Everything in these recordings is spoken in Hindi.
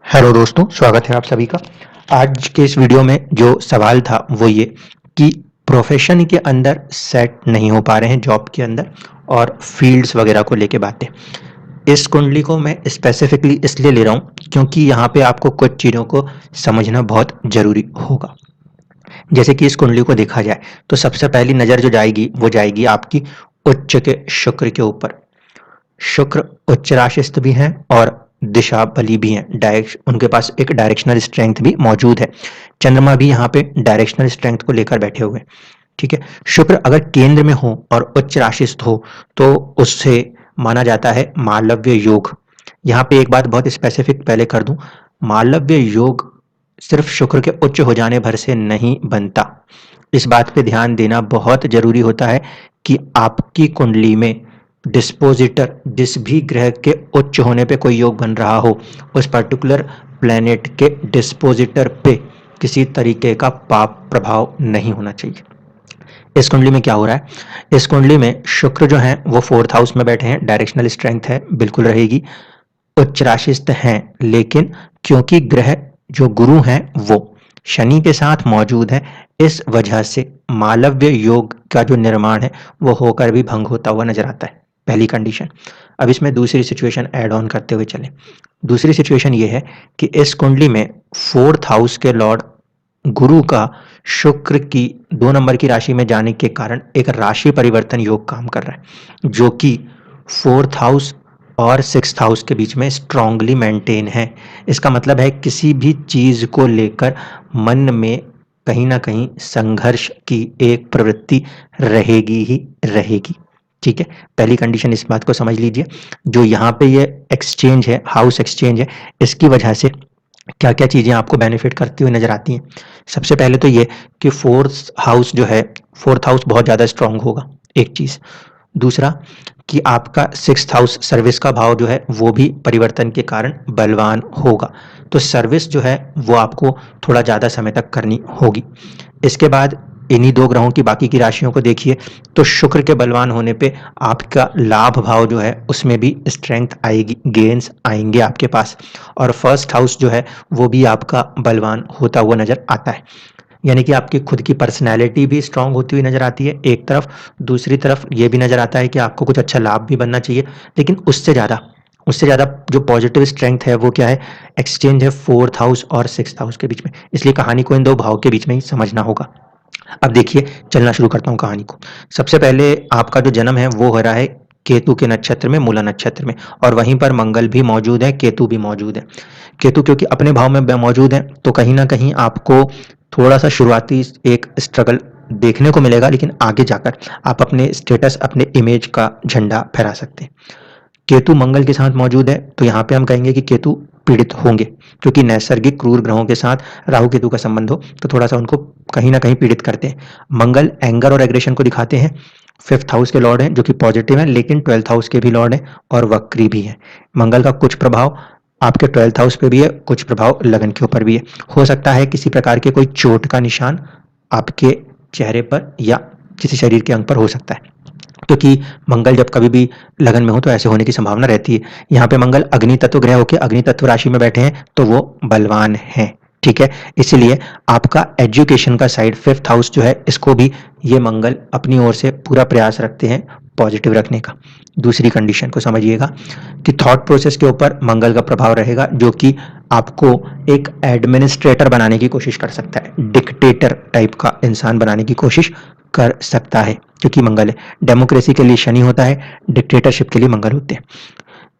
हेलो दोस्तों, स्वागत है आप सभी का। आज के इस वीडियो में जो सवाल था वो ये कि प्रोफेशन के अंदर सेट नहीं हो पा रहे हैं जॉब के अंदर और फील्ड्स वगैरह को लेके बातें। इस कुंडली को मैं स्पेसिफिकली इसलिए ले रहा हूँ क्योंकि यहाँ पे आपको कुछ चीज़ों को समझना बहुत ज़रूरी होगा। जैसे कि इस कुंडली को देखा जाए तो सबसे पहली नज़र जो जाएगी वो जाएगी आपकी उच्च के शुक्र के ऊपर। शुक्र उच्च राशिस्थ भी हैं और दिशा बली भी हैं। डायरेक्ट उनके पास एक डायरेक्शनल स्ट्रेंथ भी मौजूद है। चंद्रमा भी यहाँ पे डायरेक्शनल स्ट्रेंथ को लेकर बैठे हुए हैं। ठीक है, शुक्र अगर केंद्र में हो और उच्च राशिस्थ हो तो उससे माना जाता है मालव्य योग। यहाँ पे एक बात बहुत स्पेसिफिक पहले कर दूं, मालव्य योग सिर्फ शुक्र के उच्च हो जाने भर से नहीं बनता। इस बात पे ध्यान देना बहुत जरूरी होता है कि आपकी कुंडली में डिस्पोजिटर जिस भी ग्रह के उच्च होने पे कोई योग बन रहा हो, उस पर्टिकुलर प्लेनेट के डिस्पोजिटर पे किसी तरीके का पाप प्रभाव नहीं होना चाहिए। इस कुंडली में क्या हो रहा है, इस कुंडली में शुक्र जो है वो 4th हाउस में बैठे हैं। डायरेक्शनल स्ट्रेंथ है, बिल्कुल रहेगी। उच्च राशिस्थ हैं, लेकिन क्योंकि ग्रह जो गुरु हैं वो शनि के साथ मौजूद है, इस वजह से मालव्य योग का जो निर्माण है वो होकर भी भंग होता हुआ नजर आता है। पहली कंडीशन। अब इसमें दूसरी सिचुएशन ऐड ऑन करते हुए चलें। दूसरी सिचुएशन ये है कि इस कुंडली में 4th हाउस के लॉर्ड गुरु का शुक्र की 2 नंबर की राशि में जाने के कारण एक राशि परिवर्तन योग काम कर रहा है, जो कि 4th हाउस और 6th हाउस के बीच में स्ट्रांगली मेंटेन है। इसका मतलब है किसी भी चीज को लेकर मन में कहीं ना कहीं संघर्ष की एक प्रवृत्ति रहेगी ही रहेगी। ठीक है, पहली कंडीशन इस बात को समझ लीजिए। जो यहाँ पे ये एक्सचेंज है, हाउस एक्सचेंज है, इसकी वजह से क्या क्या चीजें आपको बेनिफिट करती हुई नजर आती हैं। सबसे पहले तो ये कि 4th हाउस जो है, 4th हाउस बहुत ज्यादा स्ट्रांग होगा, एक चीज। दूसरा कि आपका 6th हाउस सर्विस का भाव जो है वो भी परिवर्तन के कारण बलवान होगा, तो सर्विस जो है वो आपको थोड़ा ज़्यादा समय तक करनी होगी। इसके बाद इन्हीं 2 ग्रहों की बाकी की राशियों को देखिए तो शुक्र के बलवान होने पे आपका लाभ भाव जो है उसमें भी स्ट्रेंथ आएगी, गेन्स आएंगे आपके पास। और 1st हाउस जो है वो भी आपका बलवान होता हुआ नजर आता है, यानी कि आपकी खुद की पर्सनैलिटी भी स्ट्रांग होती हुई नजर आती है एक तरफ। दूसरी तरफ ये भी नजर आता है कि आपको कुछ अच्छा लाभ भी बनना चाहिए, लेकिन उससे ज़्यादा जो पॉजिटिव स्ट्रेंथ है वो क्या है, एक्सचेंज है 4th हाउस और 6th हाउस के बीच में। इसलिए कहानी को इन 2 भाव के बीच में ही समझना होगा। अब देखिए, चलना शुरू करता हूँ कहानी को। सबसे पहले आपका जो जन्म है वो हो रहा है केतु के नक्षत्र में, मूला नक्षत्र में, और वहीं पर मंगल भी मौजूद है, केतु भी मौजूद है। केतु क्योंकि अपने भाव में मौजूद है तो कहीं ना कहीं आपको थोड़ा सा शुरुआती एक स्ट्रगल देखने को मिलेगा, लेकिन आगे जाकर आप अपने स्टेटस, अपने इमेज का झंडा फहरा सकते हैं। केतु मंगल के साथ मौजूद है तो यहाँ पे हम कहेंगे कि केतु पीड़ित होंगे, क्योंकि नैसर्गिक क्रूर ग्रहों के साथ राहु केतु का संबंध हो तो थोड़ा सा उनको कहीं ना कहीं पीड़ित करते हैं। मंगल एंगर और एग्रेशन को दिखाते हैं। 5th हाउस के लॉर्ड हैं जो कि पॉजिटिव है, लेकिन 12th हाउस के भी लॉर्ड हैं और वक्री भी है। मंगल का कुछ प्रभाव आपके 12th हाउस पे भी है, कुछ प्रभाव लगन के ऊपर भी है। हो सकता है किसी प्रकार के कोई चोट का निशान आपके चेहरे पर या किसी शरीर के अंग पर हो सकता है, क्योंकि मंगल जब कभी भी लगन में हो तो ऐसे होने की संभावना रहती है। यहाँ पे मंगल अग्नि तत्व ग्रह होकर अग्नि तत्व राशि में बैठे हैं तो वो बलवान हैं। ठीक है, इसीलिए आपका एजुकेशन का साइड 5th हाउस जो है इसको भी ये मंगल अपनी ओर से पूरा प्रयास रखते हैं पॉजिटिव रखने का। दूसरी कंडीशन को समझिएगा कि थॉट प्रोसेस के ऊपर मंगल का प्रभाव रहेगा, जो कि आपको एक एडमिनिस्ट्रेटर बनाने की कोशिश कर सकता है, डिक्टेटर टाइप का इंसान बनाने की कोशिश कर सकता है, क्योंकि मंगल है। डेमोक्रेसी के लिए शनि होता है, डिक्टेटरशिप के लिए मंगल होते हैं।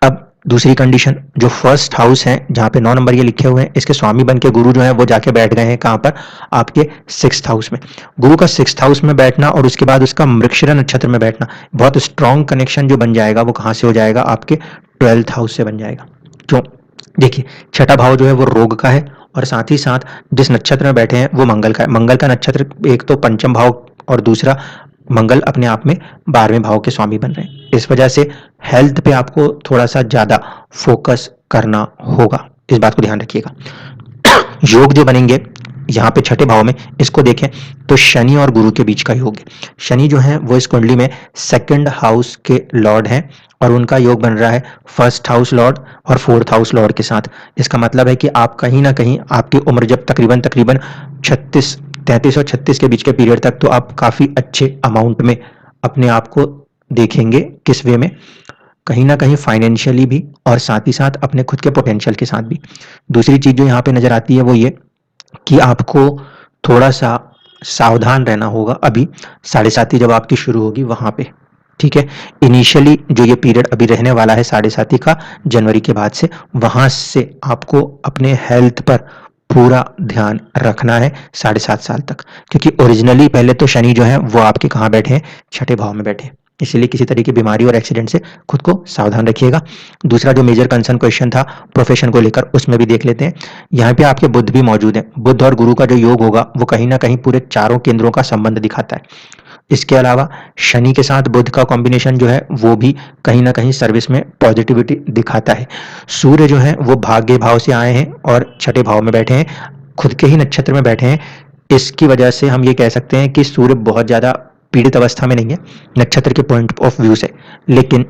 अब दूसरी कंडीशन, जो 1st हाउस है जहां पे 9 नंबर ये लिखे हुए हैं, इसके स्वामी बन के गुरु जो है वो जाके बैठ गए हैं कहां पर, आपके 6th हाउस में। गुरु का 6th हाउस में बैठना और उसके बाद उसका मृगशिरा नक्षत्र में बैठना, बहुत स्ट्रॉन्ग कनेक्शन जो बन जाएगा वो कहां से हो जाएगा, आपके 12th हाउस से बन जाएगा। क्यों? देखिए, छठा भाव जो है वो रोग का है और साथ ही साथ जिस नक्षत्र में बैठे हैं वो मंगल का है। मंगल का नक्षत्र एक तो पंचम भाव और दूसरा मंगल अपने आप में 12वें भाव के स्वामी बन रहे हैं। इस वजह से हेल्थ पे आपको थोड़ा सा ज्यादा फोकस करना होगा, इस बात को ध्यान रखिएगा। योग जो बनेंगे यहाँ पे छठे भाव में, इसको देखें तो शनि और गुरु के बीच का योग है। शनि जो है वो इस कुंडली में 2nd हाउस के लॉर्ड हैं और उनका योग बन रहा है फर्स्ट हाउस लॉर्ड और फोर्थ हाउस लॉर्ड के साथ। इसका मतलब है कि आप कहीं ना कहीं आपकी उम्र जब तकरीबन तकरीबन 33 और 36 के बीच के पीरियड तक, तो आप काफ़ी अच्छे अमाउंट में अपने आप को देखेंगे। किस वे में? कहीं ना कहीं फाइनेंशियली भी और साथ ही साथ अपने खुद के पोटेंशियल के साथ भी। दूसरी चीज़ जो यहाँ पे नज़र आती है वो ये कि आपको थोड़ा सा सावधान रहना होगा अभी 7.5 जब आपकी शुरू होगी वहाँ पे, ठीक है। इनिशियली जो ये पीरियड अभी रहने वाला है 7.5 का, जनवरी के बाद से, वहाँ से आपको अपने हेल्थ पर पूरा ध्यान रखना है 7.5 साल तक, क्योंकि ओरिजिनली पहले तो शनि जो है वो आपके कहाँ बैठे हैं? छठे भाव में बैठे हैं। इसलिए किसी तरह की बीमारी और एक्सीडेंट से खुद को सावधान रखिएगा। दूसरा जो मेजर कंसर्न क्वेश्चन था प्रोफेशन को लेकर, उसमें भी देख लेते हैं। यहाँ पे आपके बुध भी मौजूद है। बुध और गुरु का जो योग होगा वो कहीं ना कहीं पूरे चारों केंद्रों का संबंध दिखाता है। इसके अलावा शनि के साथ बुध का कॉम्बिनेशन जो है वो भी कहीं ना कहीं सर्विस में पॉजिटिविटी दिखाता है। सूर्य जो है वो भाग्य भाव से आए हैं और छठे भाव में बैठे हैं, खुद के ही नक्षत्र में बैठे हैं। इसकी वजह से हम ये कह सकते हैं कि सूर्य बहुत ज्यादा पीड़ित अवस्था में नहीं है नक्षत्र के पॉइंट ऑफ व्यू से, लेकिन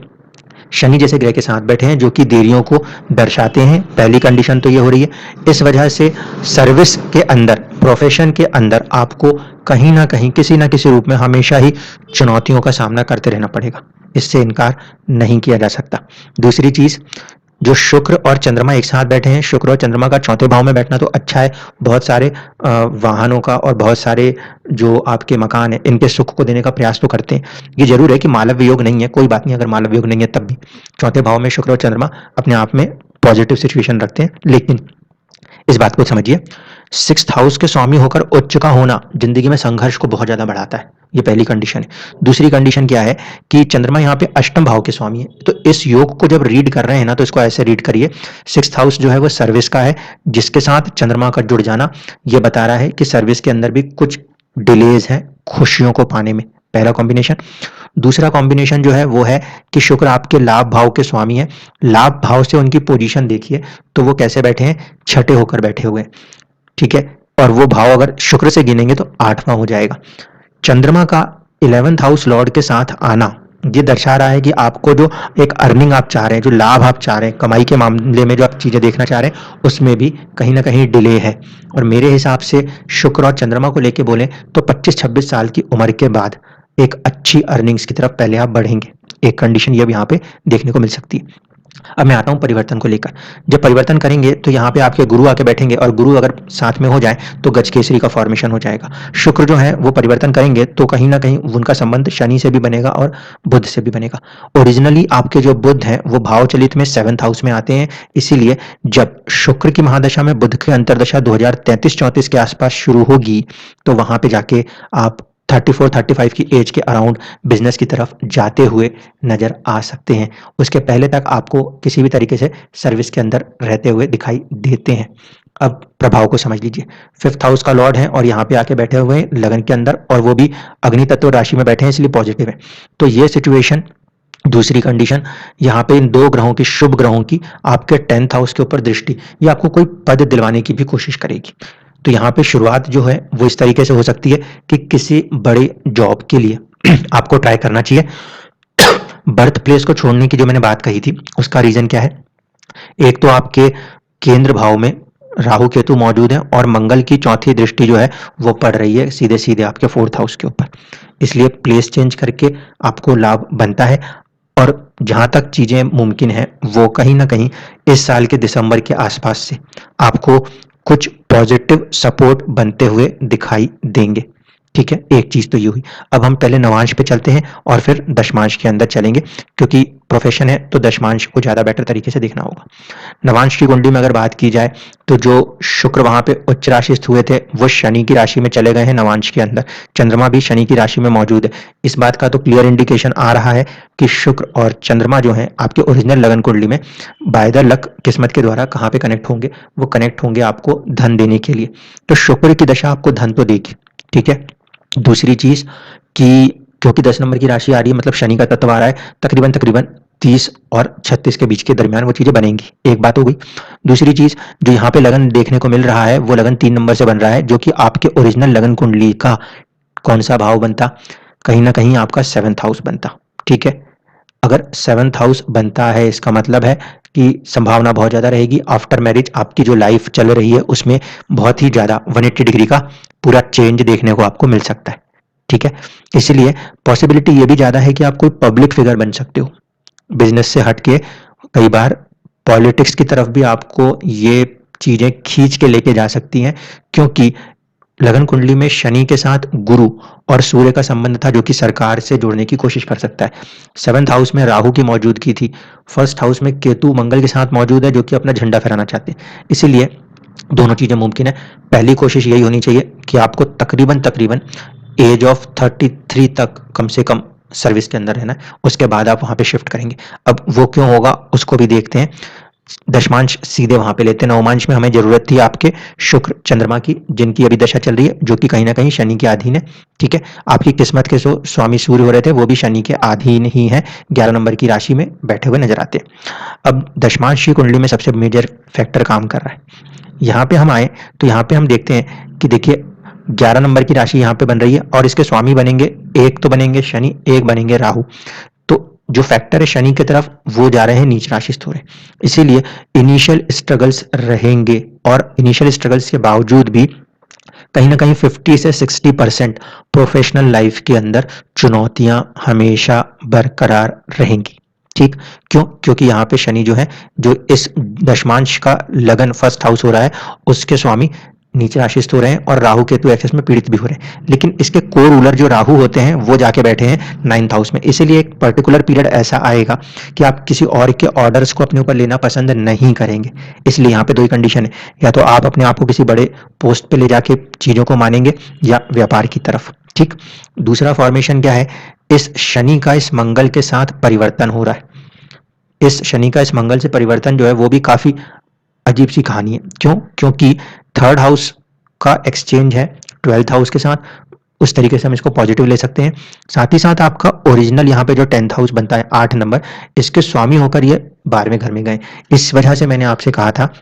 शनि जैसे ग्रह के साथ बैठे हैं जो कि देरियों को दर्शाते हैं। पहली कंडीशन तो ये हो रही है। इस वजह से सर्विस के अंदर, प्रोफेशन के अंदर आपको कहीं ना कहीं किसी ना किसी रूप में हमेशा ही चुनौतियों का सामना करते रहना पड़ेगा, इससे इनकार नहीं किया जा सकता। दूसरी चीज, जो शुक्र और चंद्रमा एक साथ बैठे हैं, शुक्र और चंद्रमा का चौथे भाव में बैठना तो अच्छा है। बहुत सारे वाहनों का और बहुत सारे जो आपके मकान है इनके सुख को देने का प्रयास तो करते हैं। ये जरूर है कि मालव्य योग नहीं है, कोई बात नहीं, अगर मालव्य योग नहीं है तब भी चौथे भाव में शुक्र और चंद्रमा अपने आप में पॉजिटिव सिचुएशन रखते हैं। लेकिन इस बात को समझिए, 6th हाउस के स्वामी होकर उच्च का होना जिंदगी में संघर्ष को बहुत ज्यादा बढ़ाता है। ये पहली कंडीशन है। दूसरी कंडीशन क्या है कि चंद्रमा यहाँ पे अष्टम भाव के स्वामी है, तो इस योग को जब रीड कर रहे हैं ना तो इसको ऐसे रीड करिए, 6th हाउस जो है वो सर्विस का है, जिसके साथ चंद्रमा का जुड़ जाना ये बता रहा है कि सर्विस के अंदर भी कुछ डिलेज है खुशियों को पाने में। पहला कॉम्बिनेशन। दूसरा कॉम्बिनेशन जो है वो है कि शुक्र आपके लाभ भाव के स्वामी है। लाभ भाव से उनकी पोजीशन देखिए तो वो कैसे बैठे हैं? छठे होकर बैठे हुए हैं, ठीक है। और वो भाव अगर शुक्र से गिनेंगे तो 8वां हो जाएगा। चंद्रमा का 11th हाउस लॉर्ड के साथ आना ये दर्शा रहा है कि आपको जो एक अर्निंग आप चाह रहे हैं, जो लाभ आप चाह रहे हैं, कमाई के मामले में जो आप चीजें देखना चाह रहे हैं, उसमें भी कहीं ना कहीं डिले है। और मेरे हिसाब से शुक्र और चंद्रमा को लेके बोले तो 25-26 साल की उम्र के बाद एक अच्छी अर्निंग्स की तरफ पहले आप बढ़ेंगे। एक कंडीशन ये अब यहाँ पे देखने को मिल सकती है। अब मैं आता हूं परिवर्तन को लेकर। जब परिवर्तन करेंगे तो यहाँ पे आपके गुरु आके बैठेंगे और गुरु अगर साथ में हो जाए तो गजकेसरी का फॉर्मेशन हो जाएगा। शुक्र जो है वो परिवर्तन करेंगे तो कहीं ना कहीं उनका संबंध शनि से भी बनेगा और बुध से भी बनेगा। ओरिजिनली आपके जो बुध हैं वो भाव चलित में 7th हाउस में आते हैं, इसीलिए जब शुक्र की महादशा में बुध की अंतरदशा 2033-34 के आसपास शुरू होगी तो वहां पे जाके आप 34-35 की एज के अराउंड बिजनेस की तरफ जाते हुए नजर आ सकते हैं। उसके पहले तक आपको किसी भी तरीके से सर्विस के अंदर रहते हुए दिखाई देते हैं। अब प्रभाव को समझ लीजिए। 5th हाउस का लॉर्ड है और यहाँ पे आके बैठे हुए हैं लगन के अंदर, और वो भी अग्नि तत्व राशि में बैठे हैं, इसलिए पॉजिटिव है। तो ये सिचुएशन, दूसरी कंडीशन, यहाँ पे इन दो ग्रहों की, शुभ ग्रहों की आपके 10th हाउस के ऊपर दृष्टि, ये आपको कोई पद दिलवाने की भी कोशिश करेगी। तो यहाँ पे शुरुआत जो है वो इस तरीके से हो सकती है कि किसी बड़े जॉब के लिए आपको ट्राई करना चाहिए। बर्थ प्लेस को छोड़ने की जो मैंने बात कही थी उसका रीजन क्या है? एक तो आपके केंद्र भाव में राहु केतु मौजूद है और मंगल की चौथी दृष्टि जो है वो पड़ रही है सीधे सीधे आपके 4th हाउस के ऊपर, इसलिए प्लेस चेंज करके आपको लाभ बनता है। और जहां तक चीजें मुमकिन है वो कहीं ना कहीं इस साल के दिसंबर के आसपास से आपको कुछ पॉजिटिव सपोर्ट बनते हुए दिखाई देंगे, ठीक है। एक चीज तो ये हुई। अब हम पहले नवांश पे चलते हैं और फिर दशमांश के अंदर चलेंगे, क्योंकि प्रोफेशन है तो दशमांश को ज्यादा बेटर तरीके से देखना होगा। नवांश की कुंडली में अगर बात की जाए तो जो शुक्र वहां पे उच्च राशि हुए थे वो शनि की राशि में चले गए हैं नवांश के अंदर। चंद्रमा भी शनि की राशि में मौजूद है। इस बात का तो क्लियर इंडिकेशन आ रहा है कि शुक्र और चंद्रमा जो है आपके ओरिजिनल लगन कुंडली में बाय द लक किस्मत के द्वारा कहाँ पे कनेक्ट होंगे? वो कनेक्ट होंगे आपको धन देने के लिए। तो शुक्र की दशा आपको धन तो देगी, ठीक है। दूसरी चीज कि क्योंकि 10 नंबर की राशि आ रही है, मतलब शनि का तत्व आ रहा है, तकरीबन तकरीबन 30 और 36 के बीच के दरमियान वो चीजें बनेंगी। एक बात हो गई। दूसरी चीज जो यहाँ पे लगन देखने को मिल रहा है वो लगन 3 नंबर से बन रहा है, जो कि आपके ओरिजिनल लगन कुंडली का कौन सा भाव बनता? कहीं ना कहीं आपका 7th हाउस बनता, ठीक है। अगर 7th हाउस बनता है इसका मतलब है कि संभावना बहुत ज़्यादा रहेगी आफ्टर मैरिज आपकी जो लाइफ चल रही है उसमें बहुत ही ज़्यादा 180 डिग्री का पूरा चेंज देखने को आपको मिल सकता है। ठीक है, इसलिए पॉसिबिलिटी ये भी ज़्यादा है कि आप कोई पब्लिक फिगर बन सकते हो। बिजनेस से हट के कई बार पॉलिटिक्स की तरफ भी आपको ये चीज़ें खींच के लेके जा सकती हैं, क्योंकि लगन कुंडली में शनि के साथ गुरु और सूर्य का संबंध था जो कि सरकार से जोड़ने की कोशिश कर सकता है। 7th हाउस में राहु की मौजूदगी थी, 1st हाउस में केतु मंगल के साथ मौजूद है जो कि अपना झंडा फहराना चाहते हैं। इसीलिए दोनों चीजें मुमकिन है। पहली कोशिश यही होनी चाहिए कि आपको तकरीबन तकरीबन एज ऑफ 33 तक कम से कम सर्विस के अंदर रहना है, उसके बाद आप वहां पे शिफ्ट करेंगे। अब वो क्यों होगा उसको भी देखते हैं। दशमांश सीधे वहां पे लेते हैं। नवमांश में हमें जरूरत थी आपके शुक्र चंद्रमा की, जिनकी अभी दशा चल रही है, जो कि कहीं ना कहीं शनि के अधीन है। ठीक है, आपकी किस्मत के स्वामी सूर्य हो रहे थे, वो भी शनि के अधीन ही है, 11 नंबर की राशि में बैठे हुए नजर आते हैं। अब दशमांश की कुंडली में सबसे मेजर फैक्टर काम कर रहा है। यहाँ पे हम आए तो यहाँ पे हम देखते हैं कि देखिए 11 नंबर की राशि यहाँ पे बन रही है और इसके स्वामी बनेंगे, एक तो बनेंगे शनि, एक बनेंगे राहु। तो जो फैक्टर है शनि की तरफ वो जा रहे हैं नीच राशिस्थ हो रहे हैं। इसीलिए इनिशियल स्ट्रगल्स रहेंगे और इनिशियल स्ट्रगल्स के बावजूद भी कहीं ना कहीं 50 से 60% प्रोफेशनल लाइफ के अंदर चुनौतियां हमेशा बरकरार रहेंगी। ठीक, क्यों? क्योंकि यहाँ पे शनि जो है, जो इस दशमांश का लगन 1st हाउस हो रहा है, उसके स्वामी नीचे राशिस्थ हो रहे हैं और राहु केतु एक्सेस में पीड़ित भी हो रहे हैं। लेकिन इसके को रूलर जो राहु होते हैं वो जाके बैठे हैं 9th हाउस में। इसीलिए एक पर्टिकुलर पीरियड ऐसा आएगा कि आप किसी और के ऑर्डर्स को अपने ऊपर लेना पसंद नहीं करेंगे। इसलिए यहाँ पे दो ही कंडीशन है, या तो आप अपने आप को किसी बड़े पोस्ट पे ले जाके चीजों को मानेंगे या व्यापार की तरफ। ठीक, दूसरा फॉर्मेशन क्या है, इस शनि का इस मंगल के साथ परिवर्तन हो रहा है। इस शनि का इस मंगल से परिवर्तन जो है वो भी काफी अजीब सी कहानी है। क्यों? क्योंकि 3rd हाउस का एक्सचेंज है 12th हाउस के साथ, उस तरीके से हम इसको पॉजिटिव ले सकते हैं। साथ ही साथ आपका ओरिजिनल यहाँ पे जो 10th हाउस बनता है 8 नंबर, इसके स्वामी होकर ये 12वें घर में गए। इस वजह से मैंने आपसे कहा था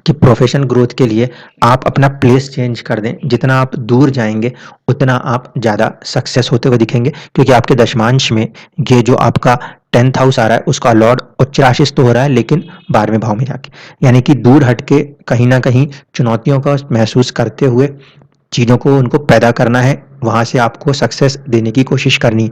कि प्रोफेशन ग्रोथ के लिए आप अपना प्लेस चेंज कर दें। जितना आप दूर जाएंगे उतना आप ज़्यादा सक्सेस होते हुए दिखेंगे, क्योंकि आपके दशमांश में ये जो आपका 10th हाउस आ रहा है उसका लॉर्ड उच्च राशिस्थ तो हो रहा है, लेकिन 12वें भाव में जाके, यानी कि दूर हटके कहीं ना कहीं चुनौतियों का महसूस करते हुए चीज़ों को उनको पैदा करना है, वहां से आपको सक्सेस देने की कोशिश करनी है।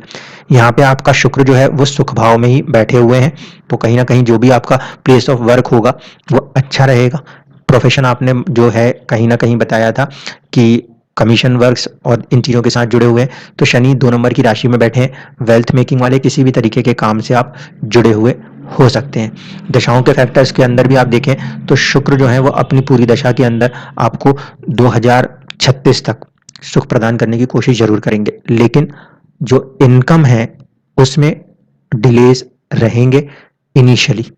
यहाँ पे आपका शुक्र जो है वो सुख भाव में ही बैठे हुए हैं, तो कहीं ना कहीं जो भी आपका प्लेस ऑफ वर्क होगा वो अच्छा रहेगा। प्रोफेशन आपने जो है कहीं ना कहीं बताया था कि कमीशन वर्क्स और इन चीज़ों के साथ जुड़े हुए हैं, तो शनि 2 नंबर की राशि में बैठे हैं। वेल्थ मेकिंग वाले किसी भी तरीके के काम से आप जुड़े हुए हो सकते हैं। दशाओं के फैक्टर्स के अंदर भी आप देखें तो शुक्र जो है वो अपनी पूरी दशा के अंदर आपको 2036 तक सुख प्रदान करने की कोशिश जरूर करेंगे, लेकिन जो इनकम है उसमें डिलेज रहेंगे इनिशियली,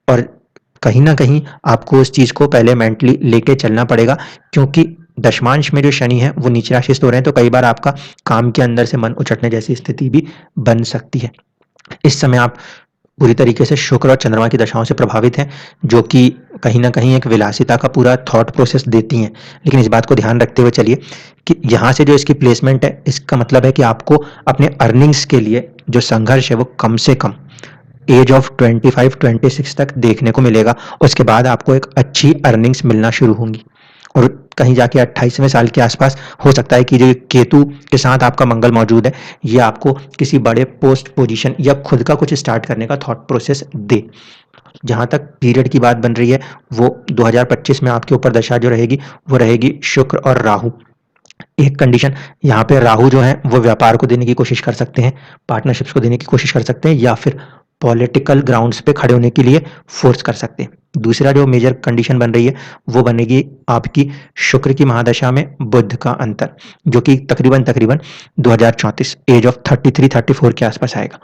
और कहीं ना कहीं आपको उस चीज को पहले मेंटली लेके चलना पड़ेगा, क्योंकि दशमांश में जो शनि है वो नीचे राशिस्थ हो रहे हैं, तो कई बार आपका काम के अंदर से मन उचटने जैसी स्थिति भी बन सकती है। इस समय आप पूरी तरीके से शुक्र और चंद्रमा की दशाओं से प्रभावित हैं, जो कि कहीं ना कहीं एक विलासिता का पूरा थॉट प्रोसेस देती हैं। लेकिन इस बात को ध्यान रखते हुए चलिए कि यहाँ से जो इसकी प्लेसमेंट है, इसका मतलब है कि आपको अपने अर्निंग्स के लिए जो संघर्ष है वो कम से कम एज ऑफ 25-26 तक देखने को मिलेगा। उसके बाद आपको एक अच्छी अर्निंग्स मिलना शुरू होंगी, और कहीं जाके 28वें साल के आसपास हो सकता है कि जो केतु के साथ आपका मंगल मौजूद है ये आपको किसी बड़े पोस्ट पोजीशन या खुद का कुछ स्टार्ट करने का थॉट प्रोसेस दे। जहां तक पीरियड की बात बन रही है वो 2025 में आपके ऊपर दशा जो रहेगी वो रहेगी शुक्र और राहु। एक कंडीशन, यहाँ पे राहु जो है वो व्यापार को देने की कोशिश कर सकते हैं, पार्टनरशिप्स को देने की कोशिश कर सकते हैं, या फिर पॉलिटिकल ग्राउंड्स पे खड़े होने के लिए फोर्स कर सकते हैं। दूसरा जो मेजर कंडीशन बन रही है वो बनेगी आपकी शुक्र की महादशा में बुध का अंतर, जो कि तकरीबन तकरीबन 2034 एज ऑफ 33-34 के आसपास आएगा।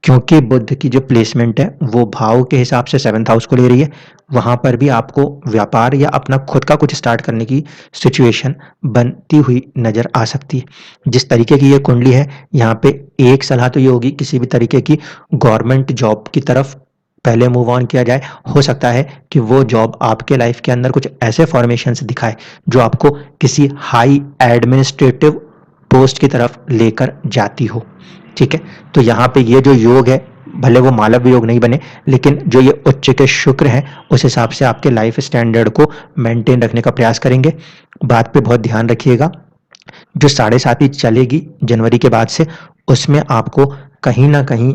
क्योंकि बुध की जो प्लेसमेंट है वो भाव के हिसाब से 7th हाउस को ले रही है, वहां पर भी आपको व्यापार या अपना खुद का कुछ स्टार्ट करने की सिचुएशन बनती हुई नजर आ सकती है। जिस तरीके की ये कुंडली है, यहाँ पे एक सलाह तो ये होगी किसी भी तरीके की गवर्नमेंट जॉब की तरफ पहले मूव ऑन किया जाए। हो सकता है कि वो जॉब आपके लाइफ के अंदर कुछ ऐसे फॉर्मेशंस दिखाए जो आपको किसी हाई एडमिनिस्ट्रेटिव पोस्ट की तरफ लेकर जाती हो। ठीक है, तो यहाँ पे ये जो योग है भले वो मालव्य योग नहीं बने, लेकिन जो ये उच्च के शुक्र हैं उस हिसाब से आपके लाइफ स्टैंडर्ड को मेंटेन रखने का प्रयास करेंगे। बात पे बहुत ध्यान रखिएगा। जो 7.5 चलेगी जनवरी के बाद से, उसमें आपको कहीं ना कहीं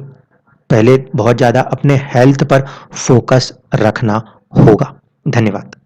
पहले बहुत ज़्यादा अपने हेल्थ पर फोकस रखना होगा। धन्यवाद।